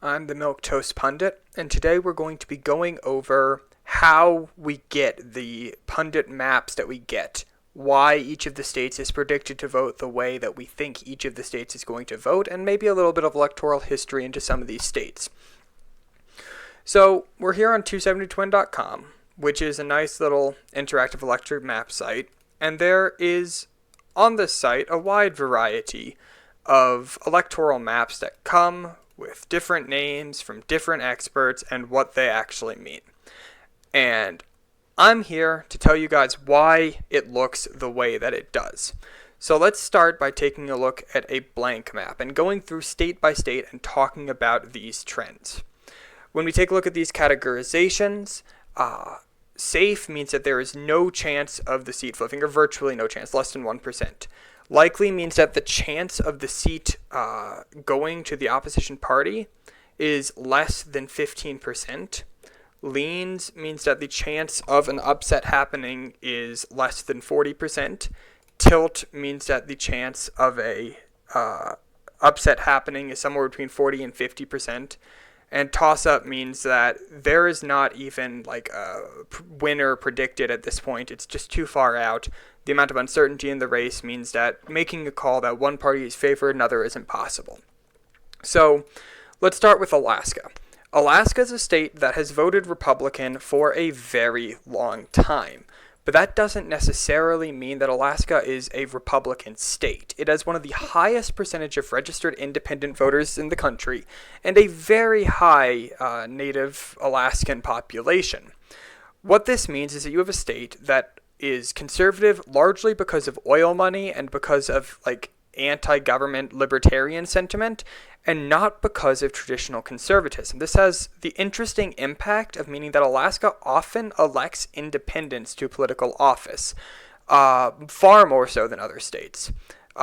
I'm the milquetoast pundit, and today we're going to be going over how we get the pundit maps that we get, why each of the states is predicted to vote the way that we think each of the states is going to vote, and maybe a little bit of electoral history into some of these states. So we're here on 270twin.com, which is a nice little interactive electric map site, and there is on this site a wide variety of electoral maps that come with different names from different experts and what they actually mean. And I'm here to tell you guys why it looks the way that it does. So let's start by taking a look at a blank map and going through state by state and talking about these trends. When we take a look at these categorizations, safe means that there is no chance of the seat flipping, or virtually no chance, less than 1%. Likely means that the chance of the seat going to the opposition party is less than 15%. Leans means that the chance of an upset happening is less than 40%. Tilt means that the chance of a upset happening is somewhere between 40 and 50%. And toss-up means that there is not even like a winner predicted at this point. It's just too far out. The amount of uncertainty in the race means that making a call that one party is favored, another isn't possible. So let's start with Alaska. Alaska is a state that has voted Republican for a very long time. But that doesn't necessarily mean that Alaska is a Republican state. It has one of the highest percentage of registered independent voters in the country and a very high native Alaskan population. What this means is that you have a state that is conservative largely because of oil money and because of anti-government libertarian sentiment, and not because of traditional conservatism. This has the interesting impact of meaning that Alaska often elects independents to political office, far more so than other states.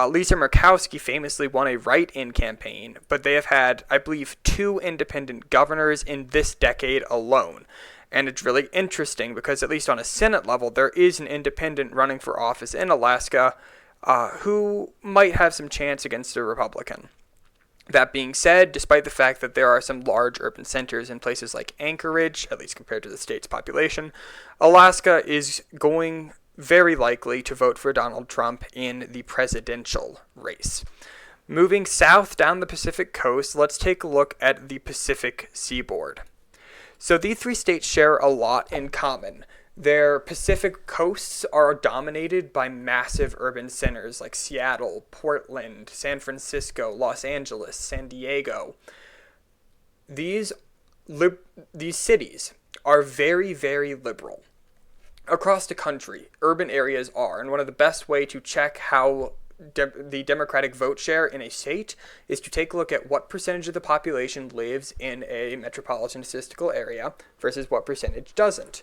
Lisa Murkowski famously won a write-in campaign, but they have had, I believe, 2 independent governors in this decade alone. And it's really interesting because, at least on a Senate level, there is an independent running for office in Alaska who might have some chance against a Republican. That being said, despite the fact that there are some large urban centers in places like Anchorage, at least compared to the state's population, Alaska is going very likely to vote for Donald Trump in the presidential race. Moving south down the Pacific coast, let's take a look at the Pacific seaboard. So these 3 states share a lot in common. Their Pacific coasts are dominated by massive urban centers like Seattle, Portland, San Francisco, Los Angeles, San Diego. These cities are very, very liberal. Across the country, urban areas are, and one of the best way to check how the Democratic vote share in a state is to take a look at what percentage of the population lives in a metropolitan statistical area versus what percentage doesn't.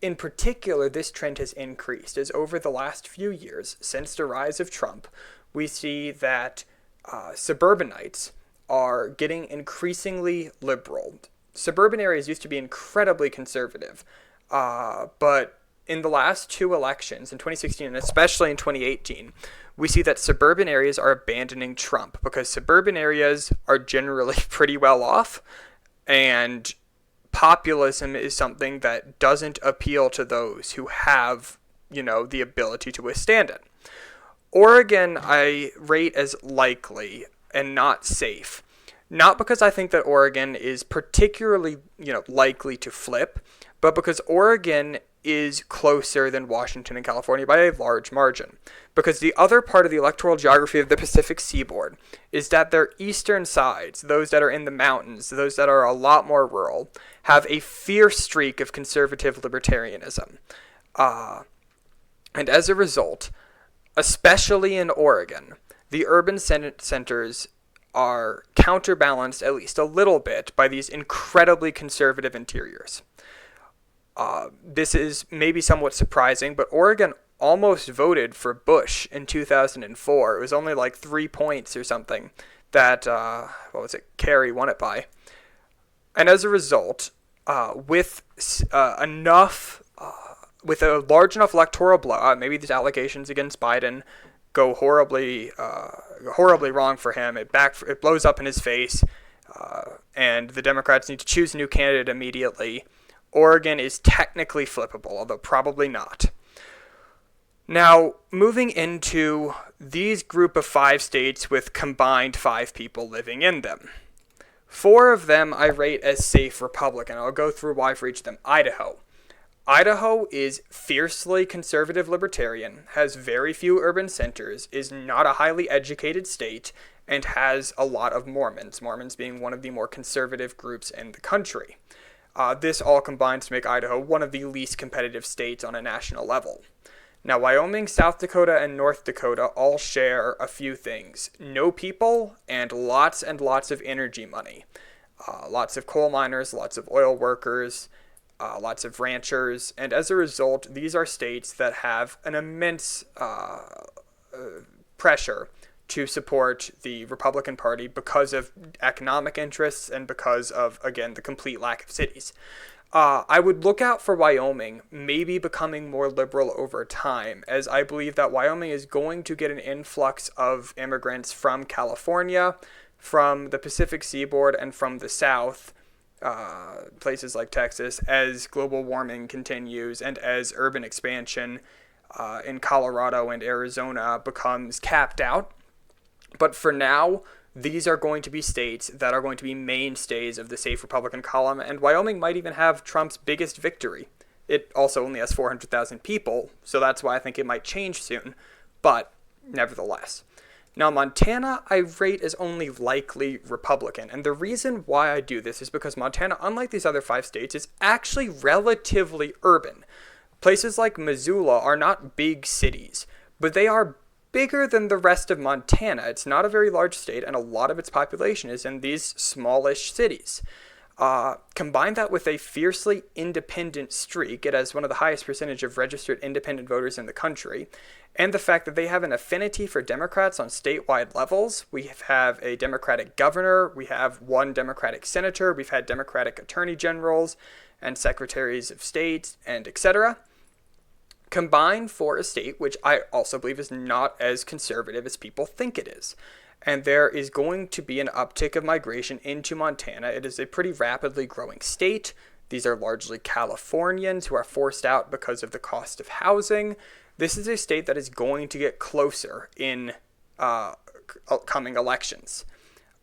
In particular, this trend has increased as over the last few years, since the rise of Trump, we see that suburbanites are getting increasingly liberal. Suburban areas used to be incredibly conservative, but in the last 2 elections, in 2016 and especially in 2018, we see that suburban areas are abandoning Trump because suburban areas are generally pretty well off, and populism is something that doesn't appeal to those who have, the ability to withstand it. Oregon I rate as likely and not safe. Not because I think that Oregon is particularly, likely to flip, but because Oregon is closer than Washington and California by a large margin. Because the other part of the electoral geography of the Pacific seaboard is that their eastern sides, those that are in the mountains, those that are a lot more rural, have a fierce streak of conservative libertarianism. And as a result, especially in Oregon, the urban centers are counterbalanced at least a little bit by these incredibly conservative interiors. This is maybe somewhat surprising, but Oregon almost voted for Bush in 2004. It was only like 3 points or something that, Kerry won it by. And as a result, with a large enough electoral blowout, maybe these allegations against Biden go horribly wrong for him. It blows up in his face. and the Democrats need to choose a new candidate immediately. Oregon is technically flippable, although probably not. Now, moving into these group of 5 states with combined 5 people living in them. 4 of them I rate as safe Republican. I'll go through why for each of them. Idaho. Idaho is fiercely conservative libertarian, has very few urban centers, is not a highly educated state, and has a lot of Mormons, Mormons being one of the more conservative groups in the country. This all combines to make Idaho one of the least competitive states on a national level. Now, Wyoming, South Dakota, and North Dakota all share a few things. No people and lots of energy money. Lots of coal miners, lots of oil workers, lots of ranchers, and as a result, these are states that have an immense pressure to support the Republican Party because of economic interests and because of, again, the complete lack of cities. I would look out for Wyoming maybe becoming more liberal over time, as I believe that Wyoming is going to get an influx of immigrants from California, from the Pacific Seaboard, and from the South, places like Texas, as global warming continues and as urban expansion in Colorado and Arizona becomes capped out. But for now, these are going to be states that are going to be mainstays of the safe Republican column, and Wyoming might even have Trump's biggest victory. It also only has 400,000 people, so that's why I think it might change soon, but nevertheless. Now, Montana I rate as only likely Republican, and the reason why I do this is because Montana, unlike these other 5 states, is actually relatively urban. Places like Missoula are not big cities, but they are bigger than the rest of Montana. It's not a very large state, and a lot of its population is in these smallish cities. Combine that with a fiercely independent streak, it has one of the highest percentage of registered independent voters in the country, and the fact that they have an affinity for Democrats on statewide levels. We have a Democratic governor, we have 1 Democratic senator, we've had Democratic attorney generals and secretaries of state, and etc. Combined for a state which I also believe is not as conservative as people think it is. And there is going to be an uptick of migration into Montana. It is a pretty rapidly growing state. These are largely Californians who are forced out because of the cost of housing. This is a state that is going to get closer in coming elections.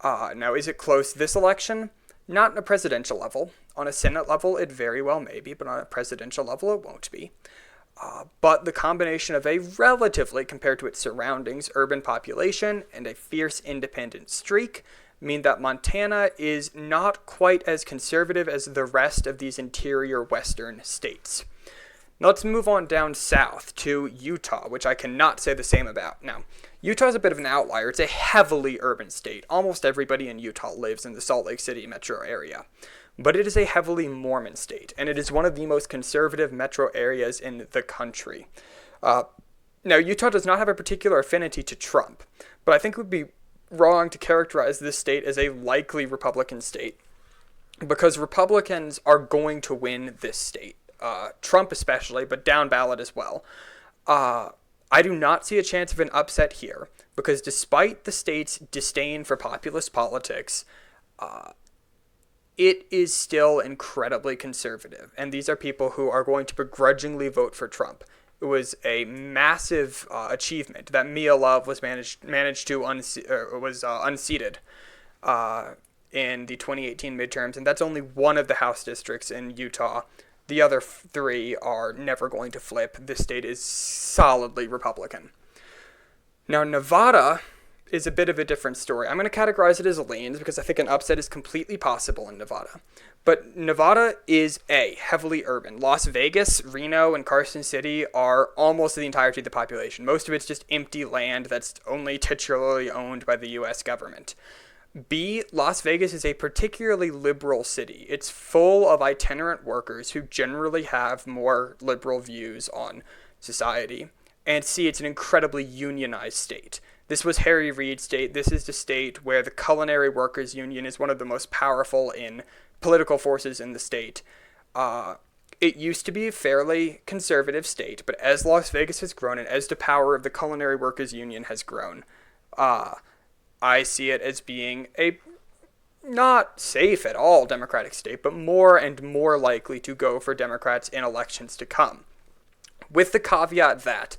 Now, is it close this election? Not on a presidential level. On a Senate level, it very well may be, but on a presidential level, it won't be. But the combination of a relatively, compared to its surroundings, urban population and a fierce independent streak mean that Montana is not quite as conservative as the rest of these interior western states. Now let's move on down south to Utah, which I cannot say the same about. Now, Utah is a bit of an outlier. It's a heavily urban state. Almost everybody in Utah lives in the Salt Lake City metro area. But it is a heavily Mormon state, and it is one of the most conservative metro areas in the country. Now, Utah does not have a particular affinity to Trump, but I think it would be wrong to characterize this state as a likely Republican state, because Republicans are going to win this state. Trump especially, but down ballot as well. I do not see a chance of an upset here, because despite the state's disdain for populist politics, it is still incredibly conservative, and these are people who are going to begrudgingly vote for Trump. It was a massive achievement that Mia Love was managed to unseated in the 2018 midterms, and that's only one of the House districts in Utah. The other 3 are never going to flip. This state is solidly Republican. Now, Nevada is a bit of a different story. I'm going to categorize it as lanes because I think an upset is completely possible in Nevada. But Nevada is heavily urban. Las Vegas, Reno, and Carson City are almost the entirety of the population. Most of it's just empty land that's only titularly owned by the U.S. government. Las Vegas is a particularly liberal city. It's full of itinerant workers who generally have more liberal views on society. And it's an incredibly unionized state. This was Harry Reid's state. This is the state where the Culinary Workers Union is one of the most powerful in political forces in the state. It used to be a fairly conservative state, but as Las Vegas has grown and as the power of the Culinary Workers Union has grown, I see it as being a not safe at all Democratic state, but more and more likely to go for Democrats in elections to come. With the caveat that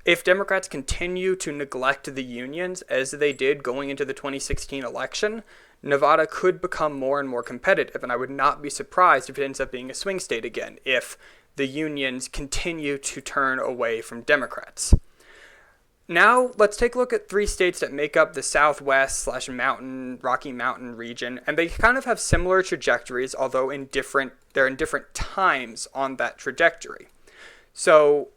if Democrats continue to neglect the unions as they did going into the 2016 election, Nevada could become more and more competitive, and I would not be surprised if it ends up being a swing state again if the unions continue to turn away from Democrats. Now, let's take a look at 3 states that make up the Southwest / Mountain, Rocky Mountain region, and they kind of have similar trajectories, although they're in different times on that trajectory. So,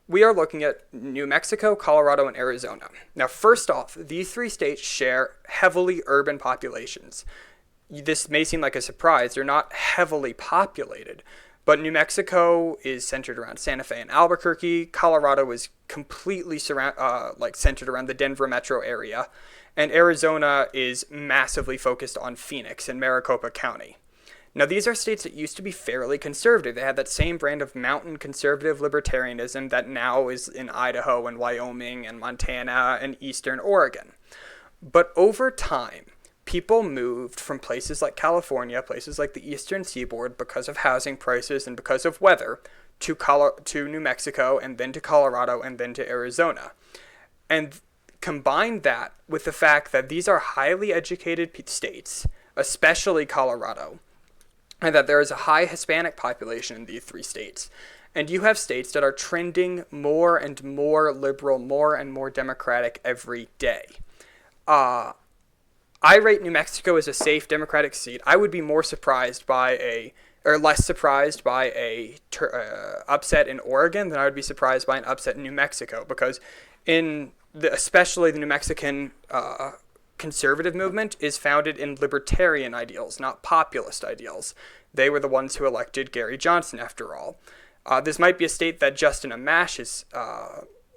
we are looking at New Mexico, Colorado, and Arizona. Now, first off, these 3 states share heavily urban populations. This may seem like a surprise. They're not heavily populated. But New Mexico is centered around Santa Fe and Albuquerque. Colorado is completely centered around the Denver metro area. And Arizona is massively focused on Phoenix and Maricopa County. Now, these are states that used to be fairly conservative. They had that same brand of mountain conservative libertarianism that now is in Idaho and Wyoming and Montana and eastern Oregon. But over time, people moved from places like California, places like the eastern seaboard, because of housing prices and because of weather, to New Mexico, and then to Colorado, and then to Arizona. And combine that with the fact that these are highly educated states, especially Colorado, and that there is a high Hispanic population in these 3 states. And you have states that are trending more and more liberal, more and more democratic every day. I rate New Mexico as a safe Democratic seat. I would be more surprised by less surprised by a upset in Oregon than I would be surprised by an upset in New Mexico, because especially the New Mexican conservative movement is founded in libertarian ideals, not populist ideals. They were the ones who elected Gary Johnson, after all. This might be a state that Justin Amash is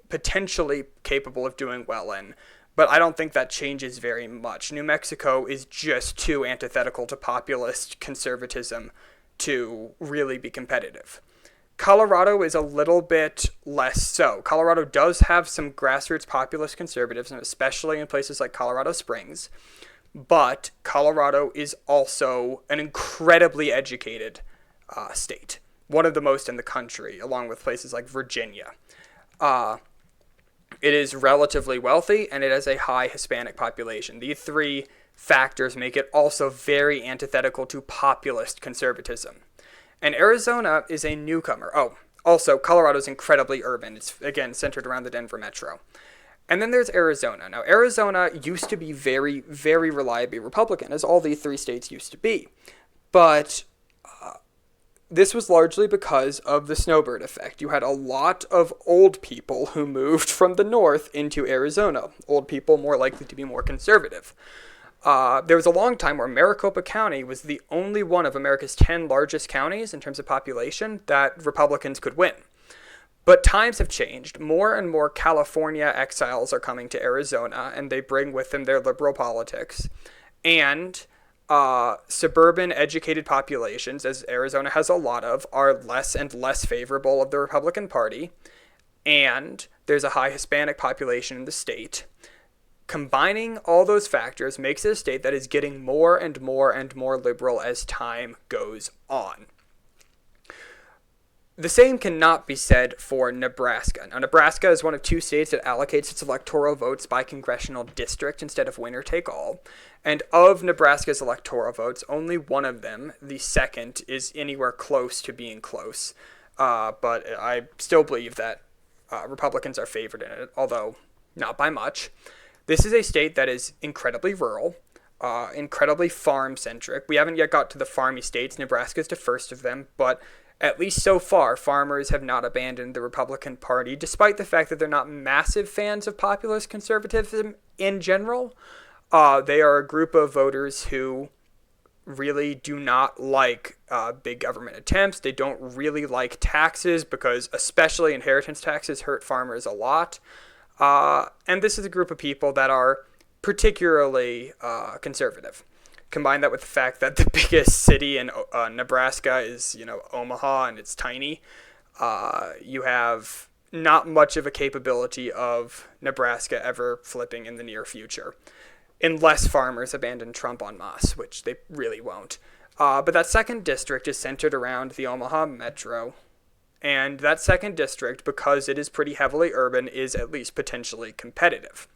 potentially capable of doing well in, but I don't think that changes very much. New Mexico is just too antithetical to populist conservatism to really be competitive. Colorado is a little bit less so. Colorado does have some grassroots populist conservatives, especially in places like Colorado Springs, but Colorado is also an incredibly educated state, one of the most in the country, along with places like Virginia. It is relatively wealthy, and it has a high Hispanic population. These 3 factors make it also very antithetical to populist conservatism. And Arizona is a newcomer. Oh, also, Colorado is incredibly urban. It's, again, centered around the Denver metro. And then there's Arizona. Now, Arizona used to be very, very reliably Republican, as all these 3 states used to be. But this was largely because of the snowbird effect. You had a lot of old people who moved from the north into Arizona. Old people more likely to be more conservative. There was a long time where Maricopa County was the only one of America's 10 largest counties in terms of population that Republicans could win. But times have changed. More and more California exiles are coming to Arizona, and they bring with them their liberal politics. And suburban educated populations, as Arizona has a lot of, are less and less favorable of the Republican Party, and there's a high Hispanic population in the state. Combining all those factors makes it a state that is getting more and more and more liberal as time goes on. The same cannot be said for Nebraska. Now, Nebraska is one of 2 states that allocates its electoral votes by congressional district instead of winner-take-all. And of Nebraska's electoral votes, only one of them, the second, is anywhere close to being close. But I still believe that Republicans are favored in it, although not by much. This is a state that is incredibly rural, incredibly farm-centric. We haven't yet got to the farmy states. Nebraska is the first of them, but at least so far, farmers have not abandoned the Republican Party, despite the fact that they're not massive fans of populist conservatism in general. They are a group of voters who really do not like big government attempts. They don't really like taxes because especially inheritance taxes hurt farmers a lot. And this is a group of people that are particularly conservative. Combine that with the fact that the biggest city in Nebraska is, Omaha, and it's tiny. You have not much of a capability of Nebraska ever flipping in the near future. unless farmers abandon Trump en masse, which they really won't. But that second district is centered around the Omaha metro. And that second district, because it is pretty heavily urban, is at least potentially competitive.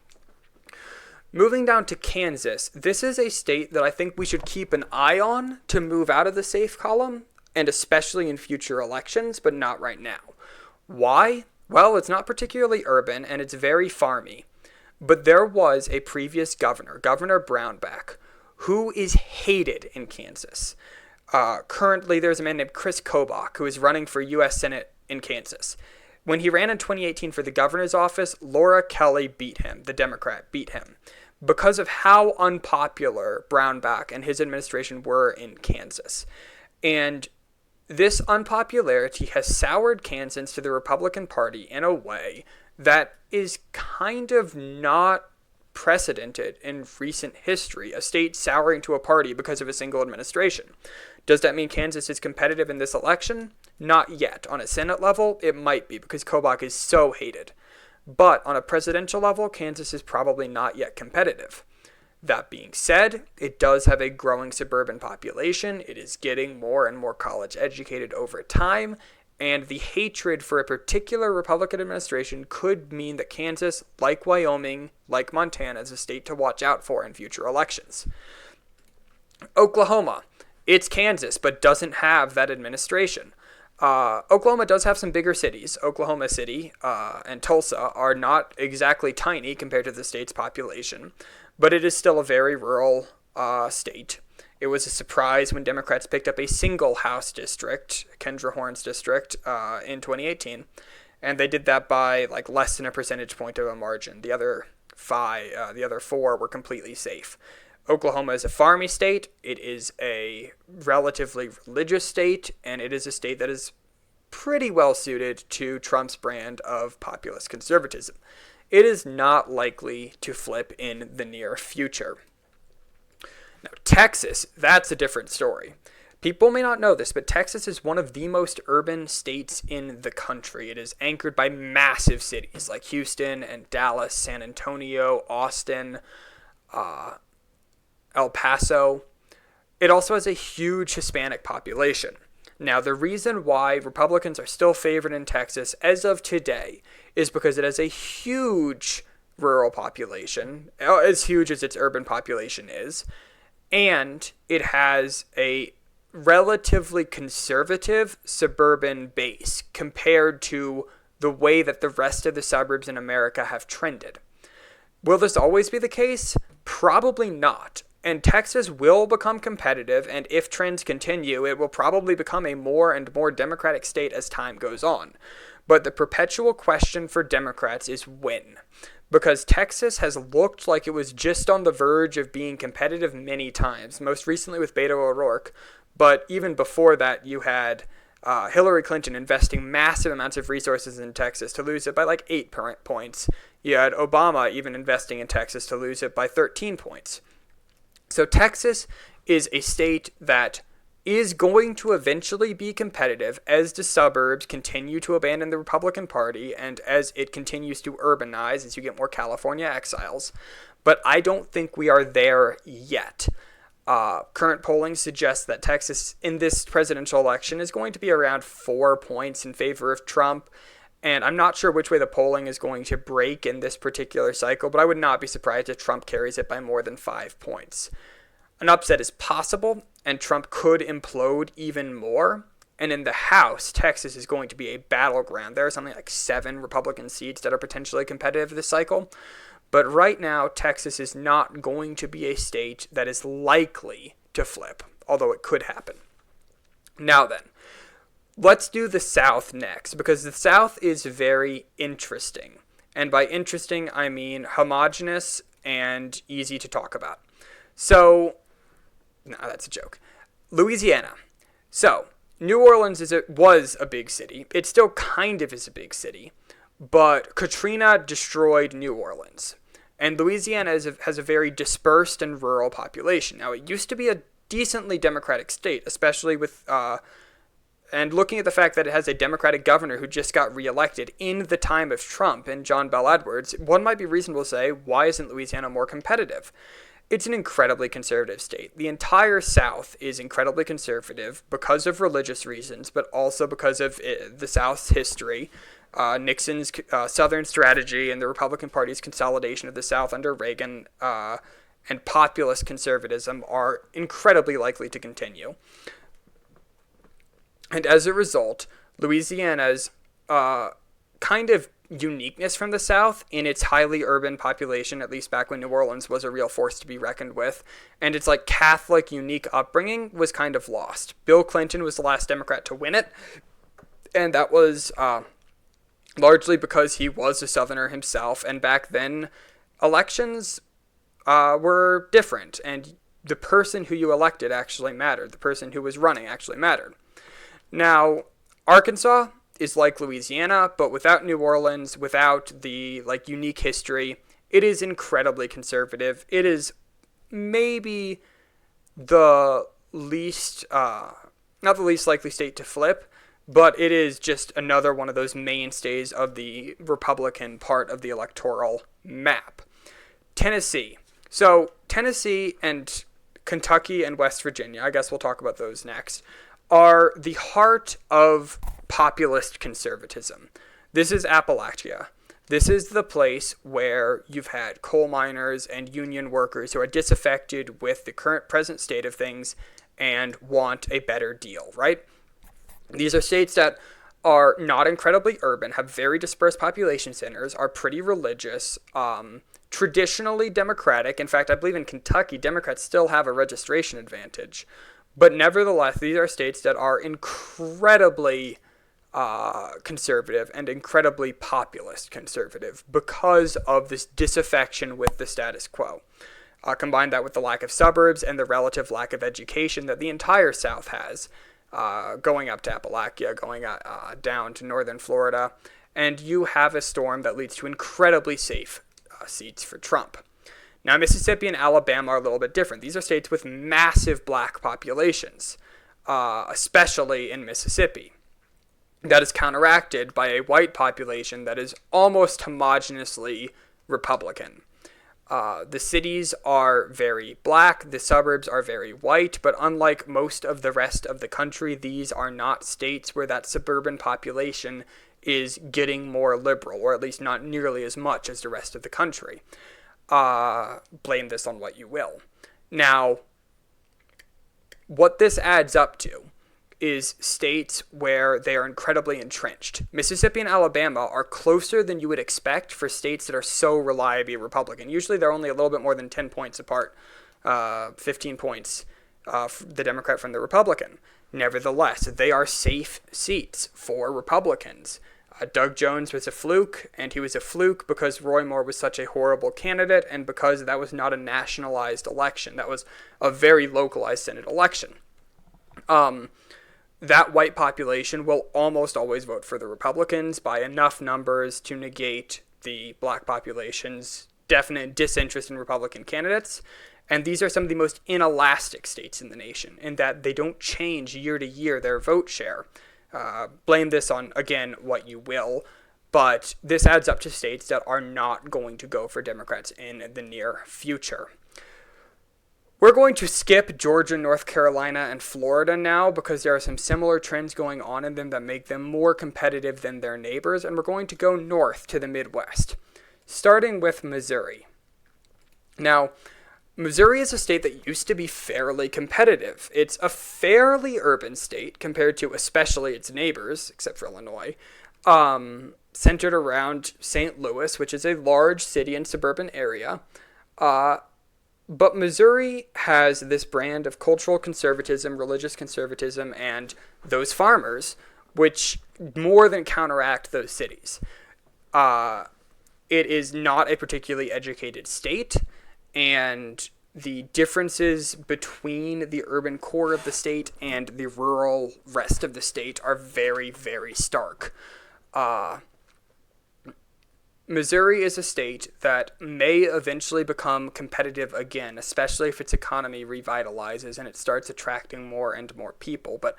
Moving down to Kansas, this is a state that I think we should keep an eye on to move out of the safe column, and especially in future elections, but not right now. Why? Well, it's not particularly urban, and it's very farmy. But there was a previous governor, Governor Brownback, who is hated in Kansas. Currently, there's a man named Chris Kobach, who is running for U.S. Senate in Kansas. When he ran in 2018 for the governor's office, Laura Kelly beat him, the Democrat beat him, because of how unpopular Brownback and his administration were in Kansas. And this unpopularity has soured Kansans to the Republican Party in a way that is kind of not precedented in recent history, a state souring to a party because of a single administration. Does that mean Kansas is competitive in this election? Not yet. On a Senate level, it might be because Kobach is so hated. But on a presidential level, Kansas is probably not yet competitive. That being said, it does have a growing suburban population. It is getting more and more college educated over time. And the hatred for a particular Republican administration could mean that Kansas, like Wyoming, like Montana, is a state to watch out for in future elections. Oklahoma. It's Kansas, but doesn't have that administration. Oklahoma does have some bigger cities. Oklahoma City and Tulsa are not exactly tiny compared to the state's population, but it is still a very rural state. It was a surprise when Democrats picked up a single House district, Kendra Horn's district, in 2018, and they did that by like less than a percentage point of a margin. The other four were completely safe. Oklahoma is a farmy state, it is a relatively religious state, and it is a state that is pretty well suited to Trump's brand of populist conservatism. It is not likely to flip in the near future. Now, Texas, that's a different story. People may not know this, but Texas is one of the most urban states in the country. It is anchored by massive cities like Houston and Dallas, San Antonio, Austin, El Paso. It also has a huge Hispanic population. Now, the reason why Republicans are still favored in Texas as of today is because it has a huge rural population, as huge as its urban population is, and it has a relatively conservative suburban base compared to the way that the rest of the suburbs in America have trended. Will this always be the case? Probably not. And Texas will become competitive, and if trends continue, it will probably become a more and more Democratic state as time goes on. But the perpetual question for Democrats is when. Because Texas has looked like it was just on the verge of being competitive many times, most recently with Beto O'Rourke. But even before that, you had Hillary Clinton investing massive amounts of resources in Texas to lose it by like 8 points. You had Obama even investing in Texas to lose it by 13 points. So Texas is a state that is going to eventually be competitive as the suburbs continue to abandon the Republican Party and as it continues to urbanize, as you get more California exiles. But I don't think we are there yet. Current polling suggests that Texas in this presidential election is going to be around 4 points in favor of Trump. And I'm not sure which way the polling is going to break in this particular cycle, but I would not be surprised if Trump carries it by more than 5 points. An upset is possible, and Trump could implode even more. And in the House, Texas is going to be a battleground. There are something like 7 Republican seats that are potentially competitive this cycle. But right now, Texas is not going to be a state that is likely to flip, although it could happen. Now then, let's do the South next, because the South is very interesting. And by interesting, I mean homogeneous and easy to talk about. So, no, that's a joke. Louisiana. So, New Orleans was a big city. It still kind of is a big city. But Katrina destroyed New Orleans. And Louisiana has a very dispersed and rural population. Now, it used to be a decently Democratic state, especially with... And looking at the fact that it has a Democratic governor who just got reelected in the time of Trump and John Bel Edwards, one might be reasonable to say, why isn't Louisiana more competitive? It's an incredibly conservative state. The entire South is incredibly conservative because of religious reasons, but also because of the South's history. Nixon's Southern strategy and the Republican Party's consolidation of the South under Reagan and populist conservatism are incredibly likely to continue. And as a result, Louisiana's kind of uniqueness from the South in its highly urban population, at least back when New Orleans was a real force to be reckoned with, and its like Catholic unique upbringing was kind of lost. Bill Clinton was the last Democrat to win it, and that was largely because he was a Southerner himself, and back then elections were different, and the person who you elected actually mattered. The person who was running actually mattered. Now, Arkansas is like Louisiana, but without New Orleans, without the like unique history. It is incredibly conservative. It is maybe the least, not the least likely state to flip, but it is just another one of those mainstays of the Republican part of the electoral map. Tennessee. So Tennessee and Kentucky and West Virginia, I guess we'll talk about those next, are the heart of populist conservatism. This is Appalachia. This is the place where you've had coal miners and union workers who are disaffected with the current present state of things and want a better deal, right? These are states that are not incredibly urban, have very dispersed population centers, are pretty religious, traditionally Democratic. In fact, I believe in Kentucky, Democrats still have a registration advantage. But nevertheless, these are states that are incredibly conservative and incredibly populist conservative because of this disaffection with the status quo. Combine that with the lack of suburbs and the relative lack of education that the entire South has, going up to Appalachia, going down to northern Florida, and you have a storm that leads to incredibly safe seats for Trump. Now, Mississippi and Alabama are a little bit different. These are states with massive black populations, especially in Mississippi. That is counteracted by a white population that is almost homogeneously Republican. The cities are very black, the suburbs are very white, but unlike most of the rest of the country, these are not states where that suburban population is getting more liberal, or at least not nearly as much as the rest of the country. Blame this on what you will. Now, what this adds up to is states where they are incredibly entrenched. Mississippi and Alabama are closer than you would expect for states that are so reliably Republican. Usually they're only a little bit more than 10 points apart, 15 points, the Democrat from the Republican. Nevertheless, they are safe seats for Republicans. Doug Jones was a fluke, and he was a fluke because Roy Moore was such a horrible candidate and because that was not a nationalized election. That was a very localized Senate election. That white population will almost always vote for the Republicans by enough numbers to negate the black population's definite disinterest in Republican candidates. And these are some of the most inelastic states in the nation in that they don't change year to year their vote share. Blame this on, again, what you will, but this adds up to states that are not going to go for Democrats in the near future. We're going to skip Georgia, North Carolina, and Florida now because there are some similar trends going on in them that make them more competitive than their neighbors, and we're going to go north to the Midwest, starting with Missouri. Now, Missouri is a state that used to be fairly competitive. It's a fairly urban state compared to especially its neighbors, except for Illinois, centered around St. Louis, which is a large city and suburban area. But Missouri has this brand of cultural conservatism, religious conservatism, and those farmers, which more than counteract those cities. It is not a particularly educated state, and the differences between the urban core of the state and the rural rest of the state are very, very stark. Missouri is a state that may eventually become competitive again, especially if its economy revitalizes and it starts attracting more and more people. But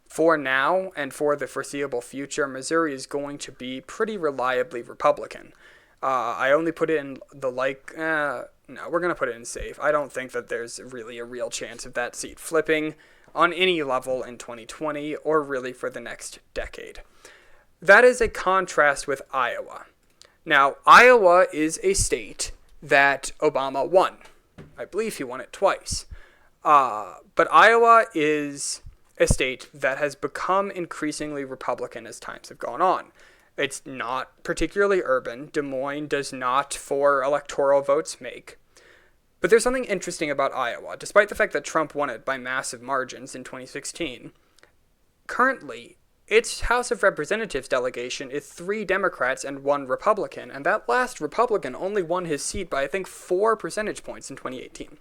for now and for the foreseeable future, Missouri is going to be pretty reliably Republican. I only put it in the No, we're going to put it in safe. I don't think that there's really a real chance of that seat flipping on any level in 2020 or really for the next decade. That is a contrast with Iowa. Now, Iowa is a state that Obama won. I believe he won it twice. But Iowa is a state that has become increasingly Republican as times have gone on. It's not particularly urban. Des Moines does not, for electoral votes, make. But there's something interesting about Iowa. Despite the fact that Trump won it by massive margins in 2016, currently, its House of Representatives delegation is 3 Democrats and 1 Republican, and that last Republican only won his seat by, I think, 4 percentage points in 2018.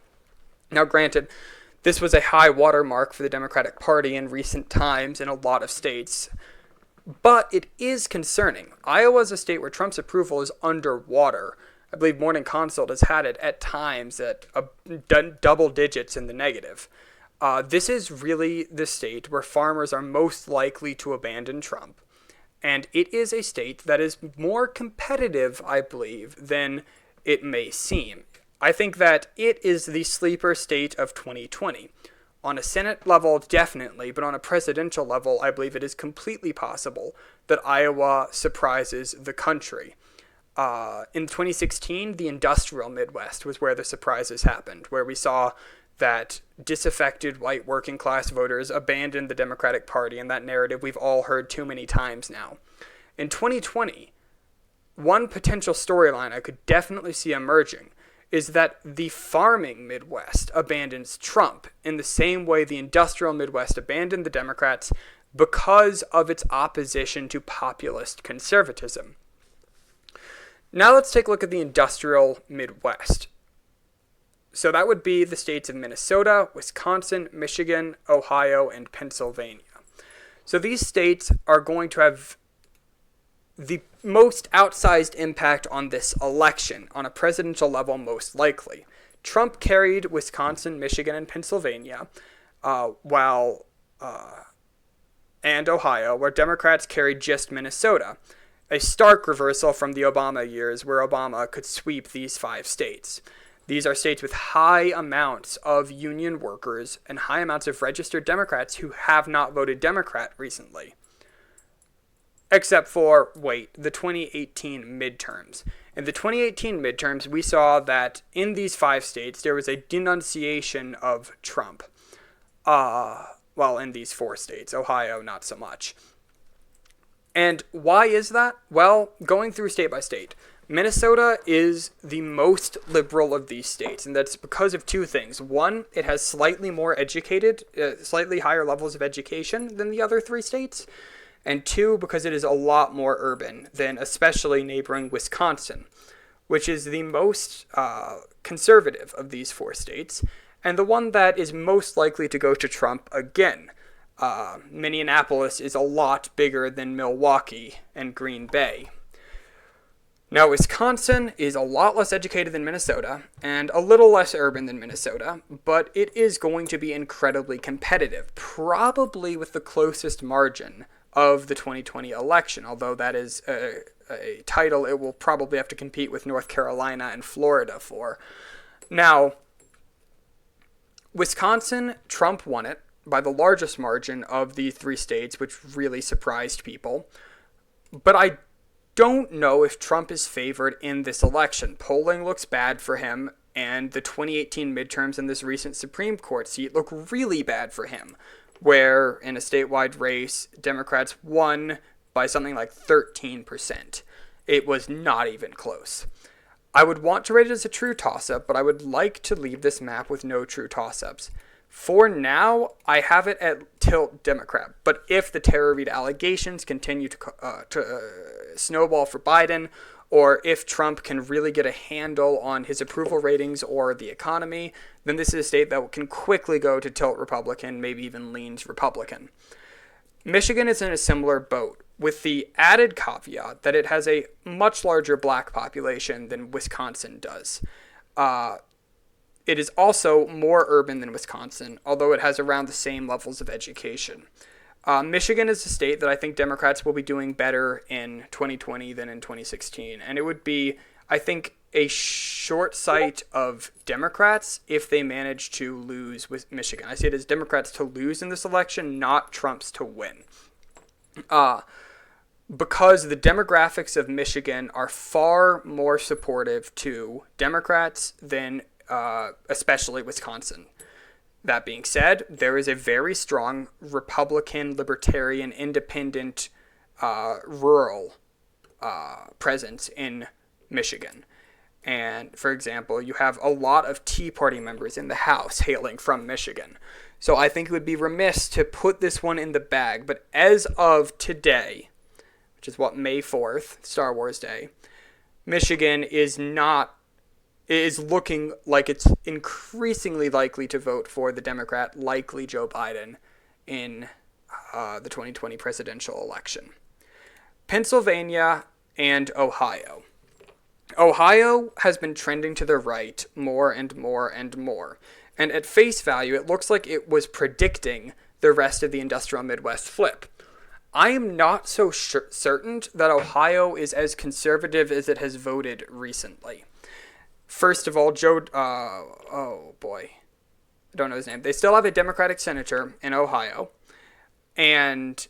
Now, granted, this was a high watermark for the Democratic Party in recent times in a lot of states, but it is concerning. Iowa is a state where Trump's approval is underwater. I believe Morning Consult has had it at times at double digits in the negative. This is really the state where farmers are most likely to abandon Trump. And it is a state that is more competitive, I believe, than it may seem. I think that it is the sleeper state of 2020. On a Senate level, definitely, but on a presidential level, I believe it is completely possible that Iowa surprises the country. In 2016, the industrial Midwest was where the surprises happened, where we saw that disaffected white working class voters abandoned the Democratic Party, and that narrative we've all heard too many times now. In 2020, one potential storyline I could definitely see emerging is that the farming Midwest abandons Trump in the same way the industrial Midwest abandoned the Democrats because of its opposition to populist conservatism. Now let's take a look at the industrial Midwest. So that would be the states of Minnesota, Wisconsin, Michigan, Ohio, and Pennsylvania. So these states are going to have the most outsized impact on this election, on a presidential level most likely. Trump carried Wisconsin, Michigan, and Pennsylvania, and Ohio, where Democrats carried just Minnesota. A stark reversal from the Obama years where Obama could sweep these 5 states. These are states with high amounts of union workers and high amounts of registered Democrats who have not voted Democrat recently. Except for, the 2018 midterms. In the 2018 midterms, we saw that in these 5 states, there was a denunciation of Trump. In these 4 states. Ohio, not so much. And why is that? Well, going through state by state, Minnesota is the most liberal of these states, and that's because of 2 things. One, it has slightly higher levels of education than the other 3 states. And 2, because it is a lot more urban than especially neighboring Wisconsin, which is the most conservative of these 4 states, and the one that is most likely to go to Trump again. Minneapolis is a lot bigger than Milwaukee and Green Bay. Now, Wisconsin is a lot less educated than Minnesota and a little less urban than Minnesota, but it is going to be incredibly competitive, probably with the closest margin of the 2020 election, although that is a title it will probably have to compete with North Carolina and Florida for. Now, Wisconsin, Trump won it by the largest margin of the 3 states, which really surprised people. But I don't know if Trump is favored in this election. Polling looks bad for him, and the 2018 midterms and this recent Supreme Court seat look really bad for him, where in a statewide race, Democrats won by something like 13%. It was not even close. I would want to rate it as a true toss-up, but I would like to leave this map with no true toss-ups. For now, I have it at tilt Democrat, but if the Tara Reade allegations continue to snowball for Biden, or if Trump can really get a handle on his approval ratings or the economy, then this is a state that can quickly go to tilt Republican, maybe even leans Republican. Michigan is in a similar boat, with the added caveat that it has a much larger black population than Wisconsin does. It is also more urban than Wisconsin, although it has around the same levels of education. Michigan is a state that I think Democrats will be doing better in 2020 than in 2016. And it would be, I think, a short sight of Democrats if they manage to lose with Michigan. I see it as Democrats to lose in this election, not Trump's to win. Because the demographics of Michigan are far more supportive to Democrats than especially Wisconsin. That being said, there is a very strong Republican, Libertarian, Independent, rural presence in Michigan. And, for example, you have a lot of Tea Party members in the House hailing from Michigan. So I think it would be remiss to put this one in the bag. But as of today, which is May 4th, Star Wars Day, Michigan is looking like it's increasingly likely to vote for the Democrat, likely Joe Biden, in the 2020 presidential election. Pennsylvania and Ohio. Ohio has been trending to the right more and more and more. And at face value, it looks like it was predicting the rest of the industrial Midwest flip. I am not so certain that Ohio is as conservative as it has voted recently. First of all, oh boy, I don't know his name. They still have a Democratic senator in Ohio, and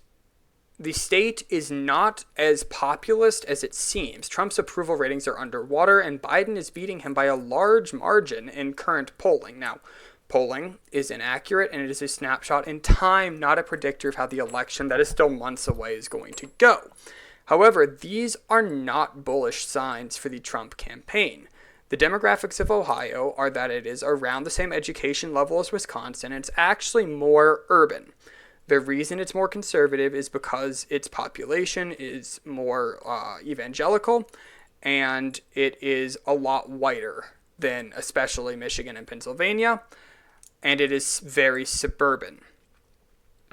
the state is not as populist as it seems. Trump's approval ratings are underwater, and Biden is beating him by a large margin in current polling. Now, polling is inaccurate, and it is a snapshot in time, not a predictor of how the election that is still months away is going to go. However, these are not bullish signs for the Trump campaign. The demographics of Ohio are that it is around the same education level as Wisconsin, and it's actually more urban. The reason it's more conservative is because its population is more evangelical, and it is a lot whiter than especially Michigan and Pennsylvania, and it is very suburban.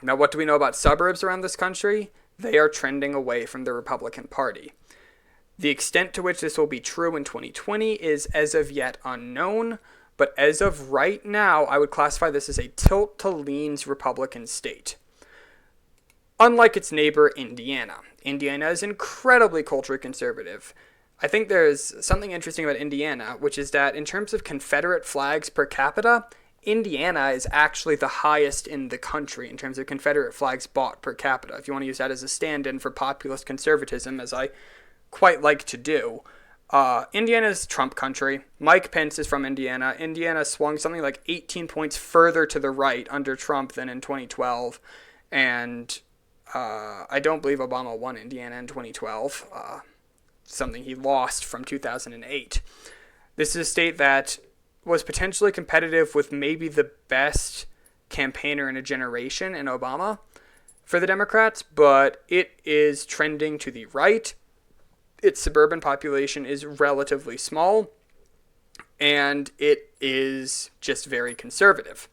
Now, what do we know about suburbs around this country? They are trending away from the Republican Party. The extent to which this will be true in 2020 is as of yet unknown, but as of right now, I would classify this as a tilt to leans Republican state. Unlike its neighbor, Indiana. Indiana is incredibly culturally conservative. I think there's something interesting about Indiana, which is that in terms of Confederate flags per capita, Indiana is actually the highest in the country in terms of Confederate flags bought per capita. If you want to use that as a stand-in for populist conservatism, as I quite like to do. Indiana's Trump country. Mike Pence is from Indiana. Indiana swung something like 18 points further to the right under Trump than in 2012. And I don't believe Obama won Indiana in 2012, something he lost from 2008. This is a state that was potentially competitive with maybe the best campaigner in a generation in Obama for the Democrats, but it is trending to the right. Its suburban population is relatively small, and it is just very conservative.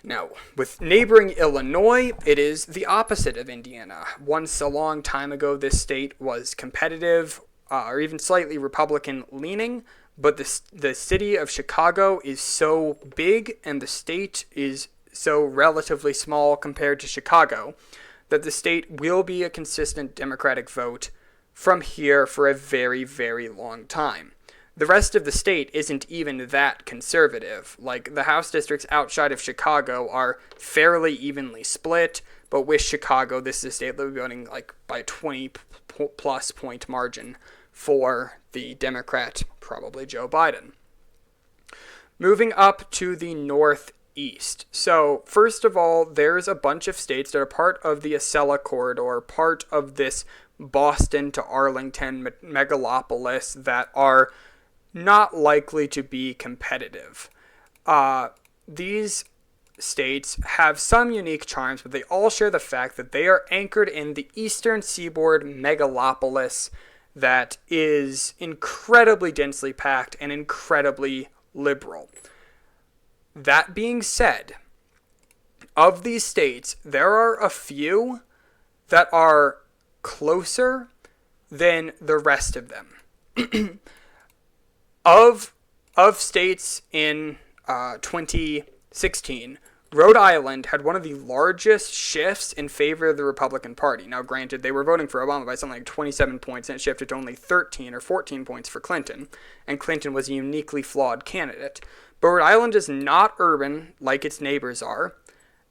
Now, with neighboring Illinois, it is the opposite of Indiana. Once a long time ago, this state was competitive or even slightly Republican-leaning, but the city of Chicago is so big and the state is so relatively small compared to Chicago that the state will be a consistent Democratic vote from here for a very, very long time. The rest of the state isn't even that conservative. Like, the House districts outside of Chicago are fairly evenly split, but with Chicago, this is a state that will be voting like by a 20-plus point margin for the Democrat, probably Joe Biden. Moving up to the Northeast. So, first of all, there's a bunch of states that are part of the Acela corridor, part of this Boston to Arlington megalopolis that are not likely to be competitive. These states have some unique charms, but they all share the fact that they are anchored in the eastern seaboard megalopolis that is incredibly densely packed and incredibly liberal. That being said, of these states, there are a few that are closer than the rest of them. Of states in 2016, Rhode Island had one of the largest shifts in favor of the Republican Party. Now, granted, they were voting for Obama by something like 27 points, and it shifted to only 13 or 14 points for Clinton, and Clinton was a uniquely flawed candidate. But Rhode Island is not urban like its neighbors are,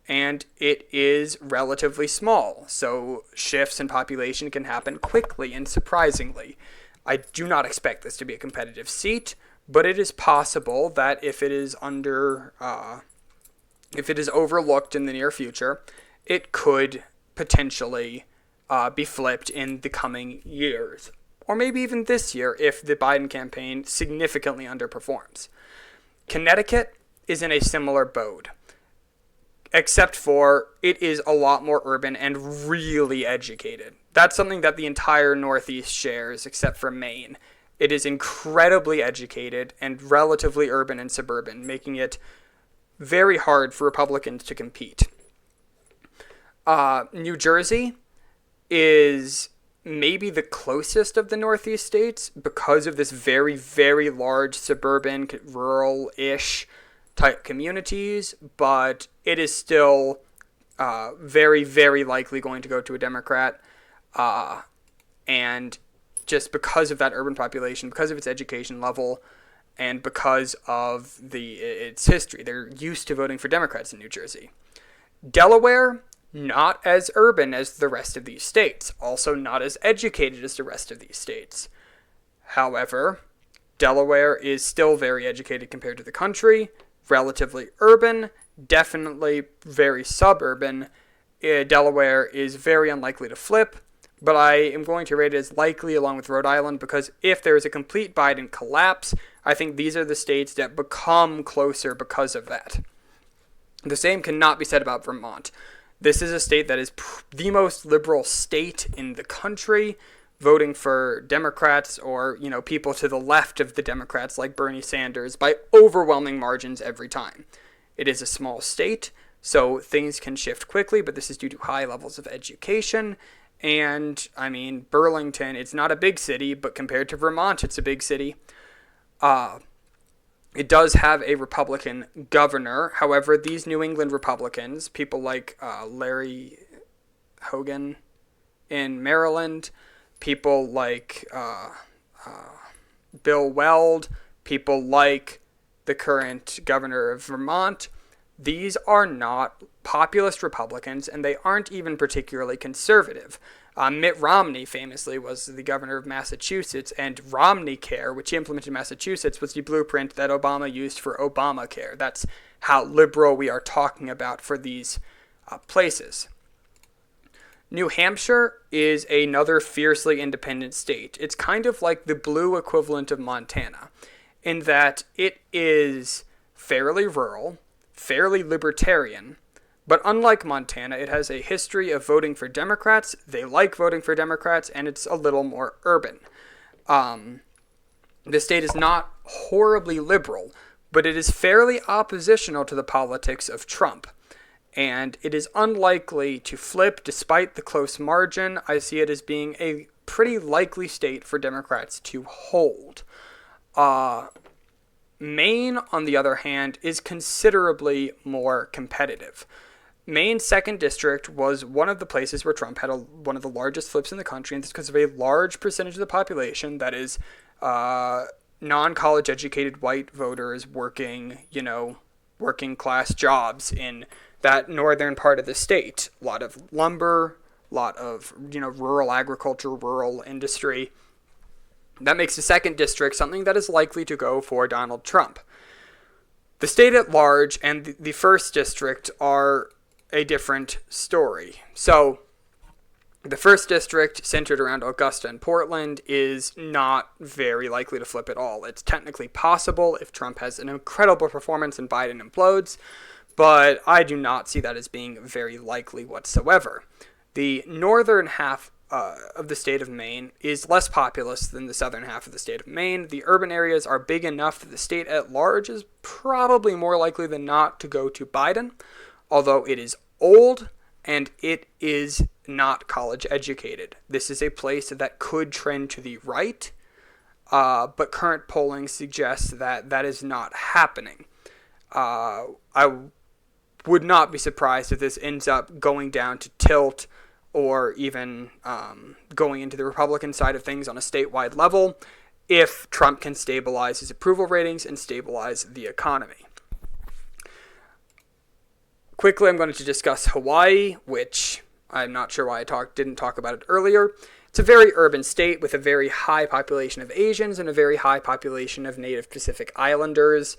and it is relatively small, so shifts in population can happen quickly and surprisingly. I do not expect this to be a competitive seat, but it is possible that if it is overlooked in the near future, it could potentially be flipped in the coming years, or maybe even this year if the Biden campaign significantly underperforms. Connecticut is in a similar boat, except for it is a lot more urban and really educated. That's something that the entire Northeast shares, except for Maine. It is incredibly educated and relatively urban and suburban, making it very hard for Republicans to compete. New Jersey is maybe the closest of the Northeast states because of this very, very large suburban, rural-ish type communities, but it is still very, very likely going to go to a Democrat. And just because of that urban population, because of its education level, and because of its history. They're used to voting for Democrats in New Jersey. Delaware, not as urban as the rest of these states, also not as educated as the rest of these states. However, Delaware is still very educated compared to the country, relatively urban, definitely very suburban. Delaware is very unlikely to flip, but I am going to rate it as likely along with Rhode Island because if there is a complete Biden collapse, I think these are the states that become closer because of that. The same cannot be said about Vermont. This is a state that is the most liberal state in the country, voting for Democrats or, people to the left of the Democrats like Bernie Sanders by overwhelming margins every time. It is a small state, so things can shift quickly, but this is due to high levels of education. And, Burlington, it's not a big city, but compared to Vermont, it's a big city. It does have a Republican governor. However, these New England Republicans, people like Larry Hogan in Maryland, people like Bill Weld, people like the current governor of Vermont, these are not populist Republicans, and they aren't even particularly conservative. Mitt Romney famously was the governor of Massachusetts, and Romneycare, which he implemented in Massachusetts, was the blueprint that Obama used for Obamacare. That's how liberal we are talking about for these places. New Hampshire is another fiercely independent state. It's kind of like the blue equivalent of Montana, in that it is fairly rural, fairly libertarian, but unlike Montana, it has a history of voting for Democrats. They like voting for Democrats, and it's a little more urban. The state is not horribly liberal, but it is fairly oppositional to the politics of Trump. And it is unlikely to flip despite the close margin. I see it as being a pretty likely state for Democrats to hold. Maine, on the other hand, is considerably more competitive. Maine's 2nd District was one of the places where Trump had one of the largest flips in the country, and this because of a large percentage of the population that is non-college educated white voters working class jobs in that northern part of the state. A lot of lumber, a lot of, rural agriculture, rural industry. That makes the 2nd District something that is likely to go for Donald Trump. The state at large and the 1st District are a different story. So, the 1st District, centered around Augusta and Portland, is not very likely to flip at all. It's technically possible if Trump has an incredible performance and Biden implodes, but I do not see that as being very likely whatsoever. The northern half of the state of Maine is less populous than the southern half of the state of Maine. The urban areas are big enough that the state at large is probably more likely than not to go to Biden, although it is old and it is not college educated. This is a place that could trend to the right, but current polling suggests that that is not happening. I would not be surprised if this ends up going down to tilt or even going into the Republican side of things on a statewide level if Trump can stabilize his approval ratings and stabilize the economy. Quickly, I'm going to discuss Hawaii, which I'm not sure why I didn't talk about it earlier. It's a very urban state with a very high population of Asians and a very high population of Native Pacific Islanders.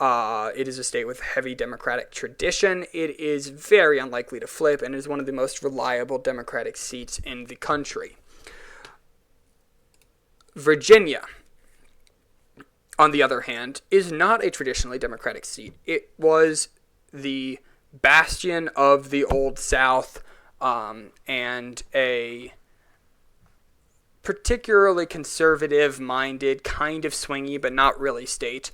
It is a state with heavy Democratic tradition. It is very unlikely to flip and is one of the most reliable Democratic seats in the country. Virginia, on the other hand, is not a traditionally Democratic seat. It was the bastion of the Old South and a particularly conservative-minded, kind of swingy, but not really state.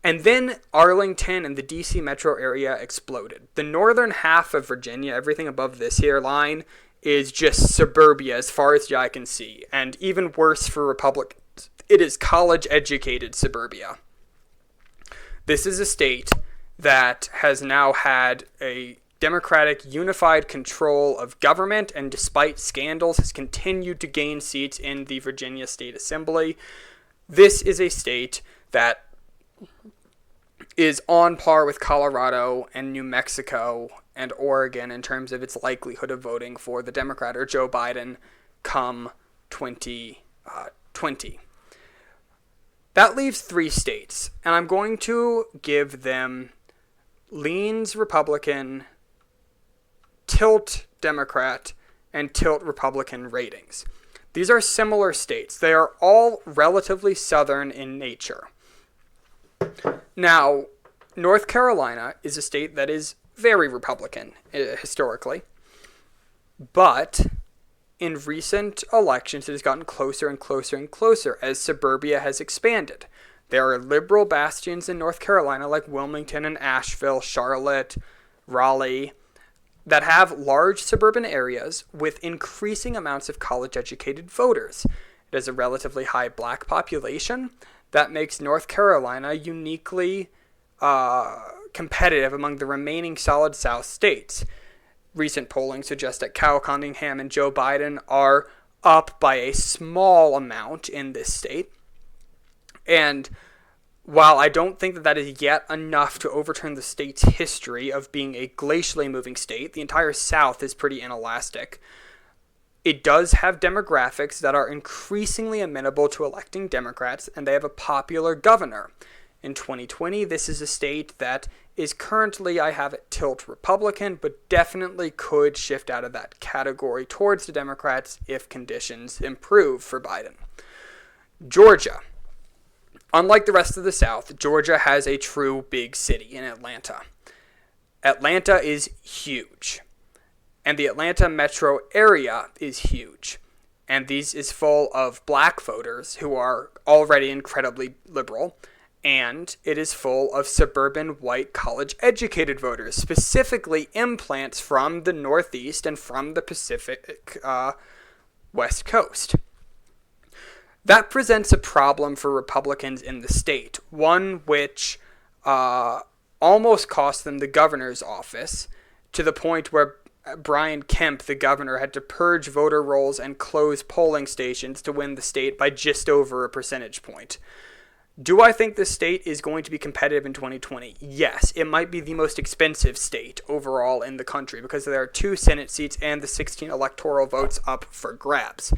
And then Arlington and the D.C. metro area exploded. The northern half of Virginia, everything above this here line, is just suburbia as far as the eye can see. And even worse for Republicans, it is college-educated suburbia. This is a state that has now had a Democratic unified control of government and despite scandals has continued to gain seats in the Virginia State Assembly. This is a state that is on par with Colorado and New Mexico and Oregon in terms of its likelihood of voting for the Democrat or Joe Biden come 2020. That leaves 3 states, and I'm going to give them leans Republican, tilt Democrat, and tilt Republican ratings. These are similar states. They are all relatively southern in nature. Now, North Carolina is a state that is very Republican historically, but in recent elections it has gotten closer and closer and closer as suburbia has expanded. There are liberal bastions in North Carolina like Wilmington and Asheville, Charlotte, Raleigh, that have large suburban areas with increasing amounts of college-educated voters. It has a relatively high black population that makes North Carolina uniquely competitive among the remaining solid South states. Recent polling suggests that Cal Cunningham and Joe Biden are up by a small amount in this state. And while I don't think that is yet enough to overturn the state's history of being a glacially moving state, the entire South is pretty inelastic. It does have demographics that are increasingly amenable to electing Democrats, and they have a popular governor. In 2020, this is a state that is currently, I have it tilt Republican, but definitely could shift out of that category towards the Democrats if conditions improve for Biden. Georgia. Unlike the rest of the South, Georgia has a true big city in Atlanta. Atlanta is huge. And the Atlanta metro area is huge. And this is full of black voters who are already incredibly liberal. And it is full of suburban white college-educated voters, specifically implants from the Northeast and from the Pacific West Coast. That presents a problem for Republicans in the state, one which almost cost them the governor's office, to the point where Brian Kemp, the governor, had to purge voter rolls and close polling stations to win the state by just over a percentage point. Do I think the state is going to be competitive in 2020? Yes, it might be the most expensive state overall in the country because there are 2 Senate seats and the 16 electoral votes up for grabs.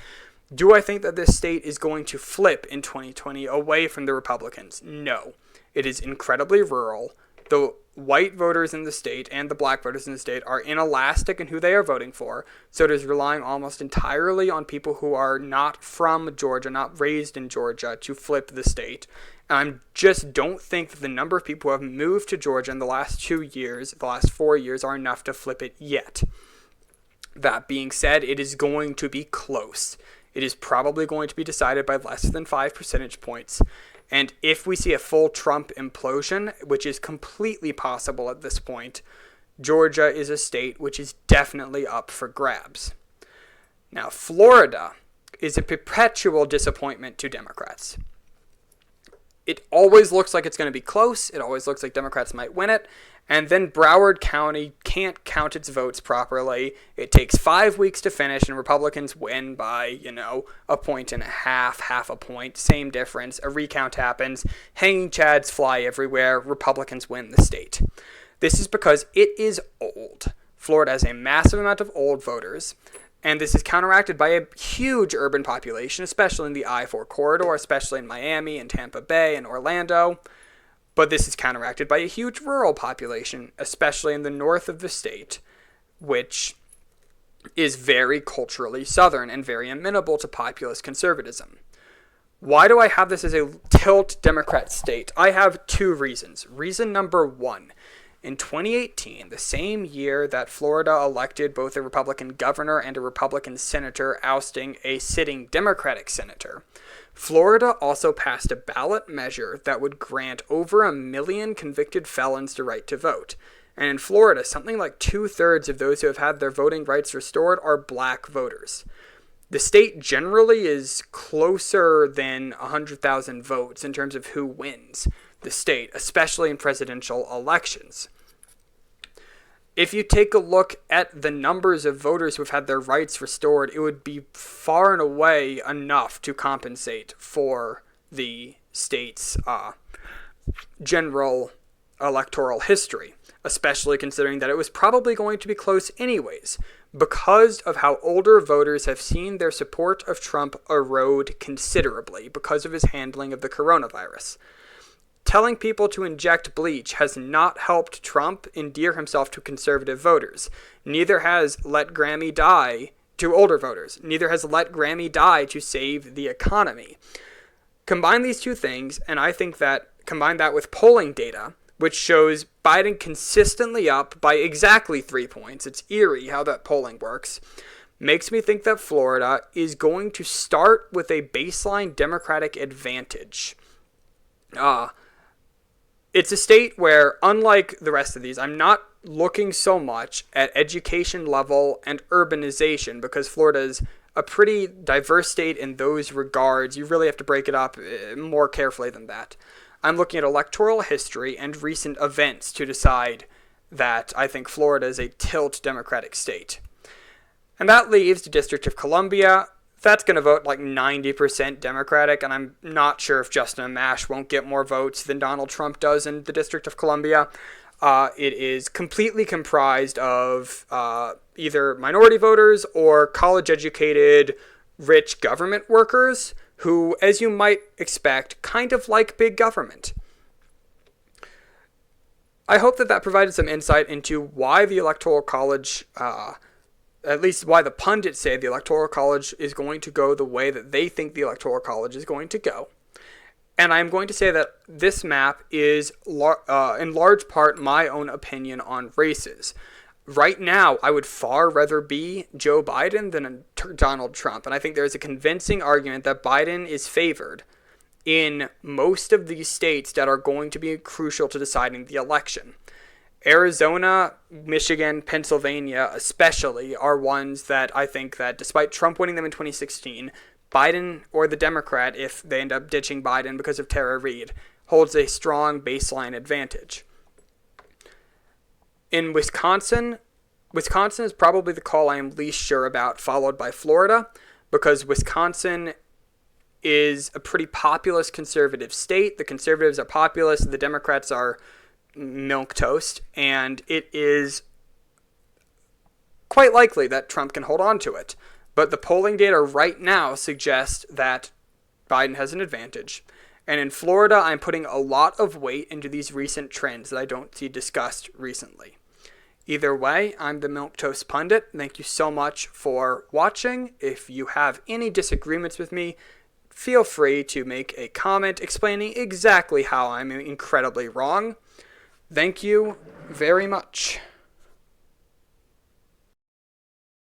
Do I think that this state is going to flip in 2020 away from the Republicans? No. It is incredibly rural. The white voters in the state and the black voters in the state are inelastic in who they are voting for, so it is relying almost entirely on people who are not from Georgia, not raised in Georgia, to flip the state. And I just don't think that the number of people who have moved to Georgia in the last 2 years, the last 4 years, are enough to flip it yet. That being said, it is going to be close. It is probably going to be decided by less than 5 percentage points. And if we see a full Trump implosion, which is completely possible at this point, Georgia is a state which is definitely up for grabs. Now, Florida is a perpetual disappointment to Democrats. it always looks like it's going to be close. It always looks like Democrats might win it. And then Broward County can't count its votes properly. It takes 5 weeks to finish, and Republicans win by, 1.5 points, half a point, same difference. A recount happens. Hanging chads fly everywhere. Republicans win the state. This is because it is old. Florida has a massive amount of old voters, and this is counteracted by a huge urban population, especially in the I-4 corridor, especially in Miami and Tampa Bay and Orlando. But this is counteracted by a huge rural population, especially in the north of the state, which is very culturally Southern and very amenable to populist conservatism. Why do I have this as a tilt Democrat state? I have two reasons. Reason number one, in 2018, the same year that Florida elected both a Republican governor and a Republican senator, ousting a sitting Democratic senator, Florida also passed a ballot measure that would grant over 1 million convicted felons the right to vote. And in Florida, something like 2/3 of those who have had their voting rights restored are black voters. The state generally is closer than 100,000 votes in terms of who wins the state, especially in presidential elections. If you take a look at the numbers of voters who have had their rights restored, it would be far and away enough to compensate for the state's general electoral history, especially considering that it was probably going to be close anyways, because of how older voters have seen their support of Trump erode considerably because of his handling of the coronavirus. Telling people to inject bleach has not helped Trump endear himself to conservative voters. Neither has let Grammy die to older voters. Neither has let Grammy die to save the economy. Combine these two things, and I think that combine that with polling data, which shows Biden consistently up by exactly 3 points. It's eerie how that polling works. Makes me think that Florida is going to start with a baseline Democratic advantage. It's a state where, unlike the rest of these, I'm not looking so much at education level and urbanization, because Florida is a pretty diverse state in those regards. You really have to break it up more carefully than that. I'm looking at electoral history and recent events to decide that I think Florida is a tilt Democratic state. And that leaves the District of Columbia. That's going to vote like 90% Democratic, and I'm not sure if Justin Amash won't get more votes than Donald Trump does in the District of Columbia. It is completely comprised of either minority voters or college-educated, rich government workers who, as you might expect, kind of like big government. I hope that provided some insight into why the Electoral College, at least why the pundits say the Electoral College is going to go the way that they think the Electoral College is going to go. And I'm going to say that this map is, in large part, my own opinion on races. Right now, I would far rather be Joe Biden than Donald Trump. And I think there's a convincing argument that Biden is favored in most of these states that are going to be crucial to deciding the election. Arizona, Michigan, Pennsylvania especially are ones that I think that despite Trump winning them in 2016, Biden or the Democrat, if they end up ditching Biden because of Tara Reade, holds a strong baseline advantage. In Wisconsin is probably the call I am least sure about, followed by Florida, because Wisconsin is a pretty populist conservative state. The conservatives are populist, the Democrats are milquetoast, and it is quite likely that Trump can hold on to it. But the polling data right now suggests that Biden has an advantage. And in Florida, I'm putting a lot of weight into these recent trends that I don't see discussed recently. Either way, I'm the Milquetoast Pundit. Thank you so much for watching. If you have any disagreements with me, feel free to make a comment explaining exactly how I'm incredibly wrong. Thank you very much.